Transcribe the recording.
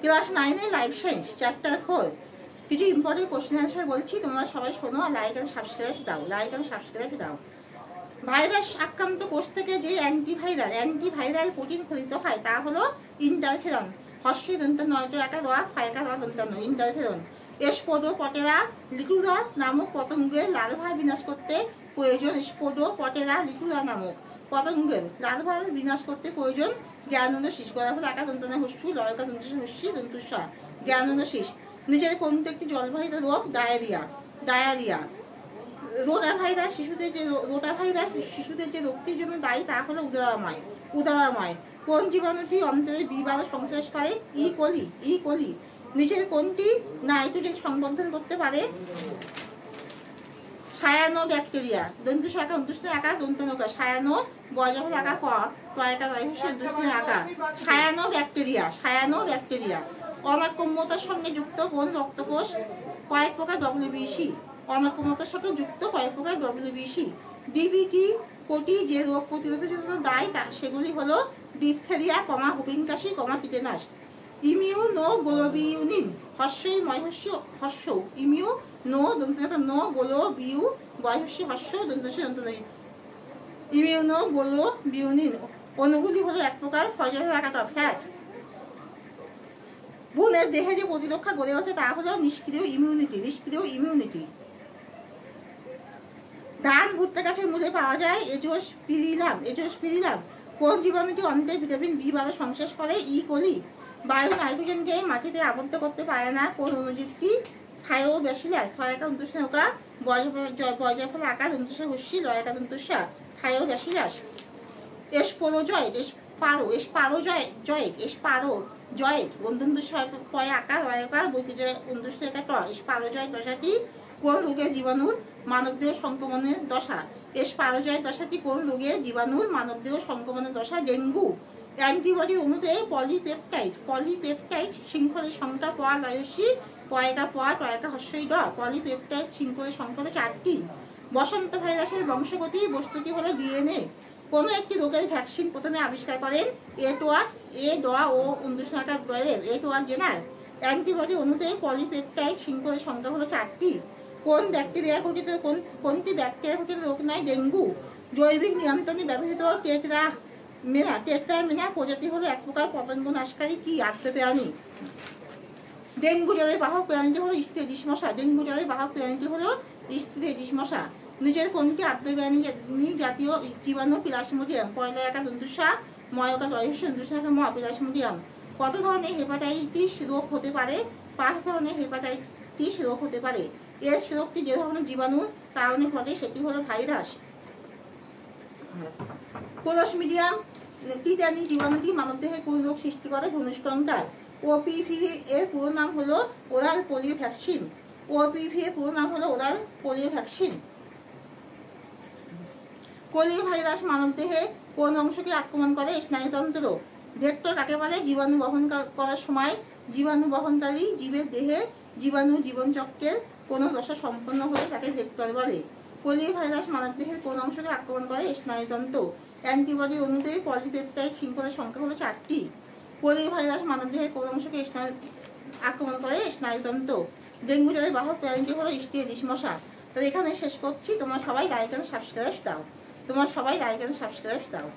Class 9-এর life science chapter 4 কিছু important question answer বলছি, তোমরা সবাই শোনো আর লাইক অ্যান্ড সাবস্ক্রাইব দাও, লাইক অ্যান্ড সাবস্ক্রাইব দাও। ভাইরাস আক্রান্ত কোষ থেকে যে অ্যান্টিভাইরাল প্রোটিন খরিত হয় তা হলো ইন্টারফেরন। হর্ষই দন্তান্ন একা দেওয়া ফায়কা দেওয়া দন্তান্ন ইন্টারফেরন। স্পোডোপটেরা লিকুরা নামক পতঙ্গের লার্ভা বিনাশ করতে প্রয়োজন স্পোডোপটেরা লিকুরা নামক পতঙ্গের লার্ভা বিনাশ করতে প্রয়োজন জ্ঞানোনশিস। গলা হলো একা দন্তান্ন হস্যু লয়কা দন্তান্ন হস্যি দন্তুস্বা জ্ঞানোনশিস। নিচের কোনটি একটি জলবাহিত রোগ? ডায়রিয়া। রোটাভাইরাস শিশুদের যে রোগটির জন্য দায়ী তা হলো উদারাময়। কোন জীবাণুটি অন্তরে বিবাহ সংশ্লেষ করে? ই কোলি। নিচের কোনটি নাইট্রোজেন সংবন্ধন করতে পারে? Cyano bacteria. দন্তু শাখা অন্তুষ্ট একা দন্তানকা সায়ানো বয়জাফল একা ক টয়কা রয়হস্য অন্তুষ্ট একা সায়ানো ব্যাকটেরিয়া। অনাক্রম্যতার সঙ্গে যুক্ত কোন রক্তকোষ? কয়েক প্রকার WBC। অনাক্রম্যতার সাথে যুক্ত কয়েক প্রকার WBC। ডিবিটি কোটি যে রোগ প্রতিরোধের জন্য দায়ী তা সেগুলি হলো ডিপথেরিয়া, হুপিং কাশি, টিটেনাস। ইমিউনোগ্লোবিউলিন। হর্ষই ময়হস্য হর্ষ ইমিউনোগ্লোবিউলিন অণুগুলি হলো এক প্রকার ফ্যাট। ভ্রূণের দেহে যে প্রতিরক্ষা গড়ে ওঠে তা হলো নিষ্ক্রিয় ইমিউনিটি। ধান ভুট্টা গাছের মূলে পাওয়া যায় এজোস্পিরিলাম। কোন জীবাণুটি অন্ত্রের ভিটামিন B12 সংশ্লেষ করে? ই কোলি। বায়ু নাইট্রোজেনকে মাটিতে আবদ্ধ করতে পারে না কোন অণুজীবটি? থায়োব্যাসিলাস। থয়কা দন্তুস্বা বয়জাফল আকার দন্তুস্বা হস্যি লয়কা দন্তুস্বা থায়োব্যাসিলাস। স্পারোজয়েড দন্তুস্বা পয় আকার লয়কা বৈকিজয় দন্তুস্বা একা ট স্পারোজয়েড দশাটি কোন রোগের জীবাণুর মানবদেহ সংক্রমণের দশা? স্পারোজয়েড দশাটি কোন রোগের জীবাণুর মানবদেহ সংক্রমণের দশা? ডেঙ্গু। অ্যান্টিবডি অণুতে পলিপেপটাইড শৃঙ্খলের সংখ্যা পয়া লয়সী পয়কা পয়া টয়কা হস্যই ড পলিপেপটাইড শৃঙ্খলের সংখ্যা 4টি। বসন্ত ভাইরাসের বংশগতি বস্তুটি হলো DNA। কোনো একটি রোগের ভ্যাকসিন প্রথমে আবিষ্কার করেন এডওয়ার্ড জেনার। অ্যান্টিবডি অণুতে পলিপেপটাইড শৃঙ্খলের সংখ্যা হলো 4টি। কোনটি ব্যাকটেরিয়া ঘটিত রোগ নয়? ডেঙ্গু। জৈবিক নিয়ন্ত্রণে ব্যবহৃত টেট্রামেনা প্রজাতি হলো এক প্রকার পতঙ্গ নাশকারী কি আত্মপ্রাণী। ডেঙ্গু জ্বরের বাহক প্রাণীটি হলো স্টেরিস মশা। নিচের কোনটি আত্মপ্রাণী জাতীয় জীবাণু? প্লাজমোডিয়াম। পয়লা একা দন্তুস্বা ময়কা রয়স্য দন্তুস্বা ম প্লাজমোডিয়াম। কত ধরনের হেপাটাইটিস রোগ হতে পারে? 5 ধরনের হেপাটাইটিস রোগ হতে পারে। এস রোগটি যে ধরনের জীবাণুর কারণে ঘটে সেটি হলো ভাইরাস। কোলসমিডিয়াম টিটানি জীবাণুটি মানবদেহে কোন রোগ সৃষ্টি করে? ধনুষ্টঙ্কার। OPV এর পুরো নাম হলো oral polio vaccine. Polio virus মানবদেহে কোন অংশকে আক্রমণ করে? স্নায়ুতন্ত্র। ভেক্টর কাকে বলে? জীবাণু বহন করার সময় জীবাণু বহনকারী জীবের দেহে জীবাণু জীবনচক্রের কোনো দশা সম্পন্ন হলে তাকে ভেক্টর বলে। পোলিও ভাইরাস মানবদেহের কোন অংশকে আক্রমণ করে? স্নায়ুতন্ত্র। অ্যান্টিবডি অণুতে পলিপেপটাইড শৃঙ্খলের সংখ্যা হলো 4টি। পোলিও ভাইরাস মানবদেহের কোন অংশকে আক্রমণ করে? স্নায়ুতন্ত্র। ডেঙ্গু জ্বরের বাহক প্রাণীটি হলো স্টেরিস মশা। তাহলে এখানে শেষ করছি। তোমরা সবাই লাইক এন্ড সাবস্ক্রাইব দাও।